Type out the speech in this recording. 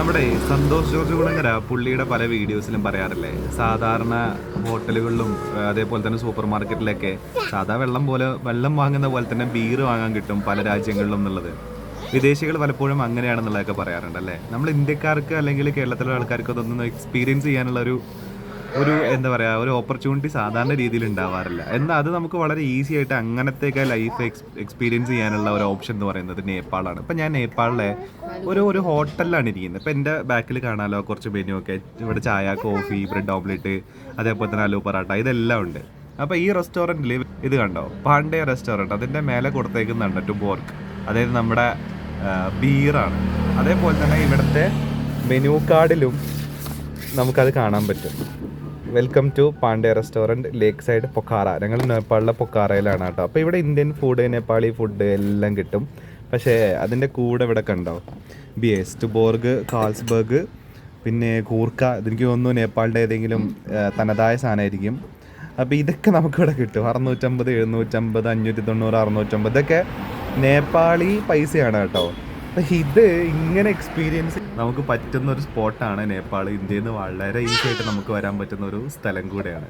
നമ്മുടെ സന്തോഷ് ജോർജ് കുളങ്ങര പുള്ളിയുടെ പല വീഡിയോസിലും പറയാറില്ലേ, സാധാരണ ഹോട്ടലുകളിലും അതേപോലെ തന്നെ സൂപ്പർ മാർക്കറ്റിലൊക്കെ സാധാ വെള്ളം വാങ്ങുന്ന പോലെ തന്നെ ബീർ വാങ്ങാൻ കിട്ടും പല രാജ്യങ്ങളിലും എന്നുള്ളത്. വിദേശികൾ പലപ്പോഴും അങ്ങനെയാണെന്നുള്ളതൊക്കെ പറയാറുണ്ട് അല്ലേ. നമ്മൾ ഇന്ത്യക്കാർക്ക് അല്ലെങ്കിൽ കേരളത്തിലെ ആൾക്കാർക്ക് അതൊന്നും എക്സ്പീരിയൻസ് ചെയ്യാനുള്ള ഒരു എന്താ പറയുക, ഒരു ഓപ്പർച്യൂണിറ്റി സാധാരണ രീതിയിൽ ഉണ്ടാവാറില്ല. എന്നാൽ അത് നമുക്ക് വളരെ ഈസി ആയിട്ട് അങ്ങനത്തെയൊക്കെ ലൈഫ് എക്സ്പീരിയൻസ് ചെയ്യാനുള്ള ഒരു ഓപ്ഷൻ എന്ന് പറയുന്നത് നേപ്പാളാണ്. ഇപ്പം ഞാൻ നേപ്പാളിലെ ഒരു ഹോട്ടലിലാണ് ഇരിക്കുന്നത്. ഇപ്പം എൻ്റെ ബാക്കിൽ കാണാമല്ലോ കുറച്ച് മെനു ഒക്കെ. ഇവിടെ ചായ, കോഫി, ബ്രെഡ് ഓംലെറ്റ്, അതേപോലെ തന്നെ ആലു പൊറാട്ട, ഇതെല്ലാം ഉണ്ട്. അപ്പോൾ ഈ റെസ്റ്റോറൻറ്റിൽ ഇത് കണ്ടോ, പാണ്ഡെ റെസ്റ്റോറൻറ്റ്, അതിൻ്റെ മേലെ കൊടുത്തേക്കുന്നുണ്ട് ടു ബോർക്ക്, അതായത് നമ്മുടെ ബീറാണ്. അതേപോലെ തന്നെ ഇവിടുത്തെ മെനു കാർഡിലും നമുക്കത് കാണാൻ പറ്റും. Welcome to Pandey restaurant, lake side, Pokhara. ഞങ്ങൾ നേപ്പാളിലെ പൊക്കാറയിലാണ് കേട്ടോ. അപ്പോൾ ഇവിടെ ഇന്ത്യൻ ഫുഡ്, നേപ്പാളി ഫുഡ് എല്ലാം കിട്ടും. പക്ഷേ അതിൻ്റെ കൂടെ ഇവിടെ കണ്ടോ ബിയസ്റ്റ് ബോർഗ്, കാൾസ്ബർഗ്, പിന്നെ കൂർക്ക. ഇതെനിക്ക് തോന്നുന്നു നേപ്പാളിൻ്റെ ഏതെങ്കിലും തനതായ സാധനമായിരിക്കും. അപ്പോൾ ഇതൊക്കെ നമുക്കിവിടെ കിട്ടും. 650, 750, 590, 650, ഇതൊക്കെ നേപ്പാളി പൈസയാണ് കേട്ടോ. അപ്പം ഇത് ഇങ്ങനെ എക്സ്പീരിയൻസ് നമുക്ക് പറ്റുന്ന ഒരു സ്പോട്ടാണ് നേപ്പാൾ. ഇന്ത്യയിൽ നിന്ന് വളരെ ഈസി ആയിട്ട് നമുക്ക് വരാൻ പറ്റുന്ന ഒരു സ്ഥലം കൂടെയാണ്.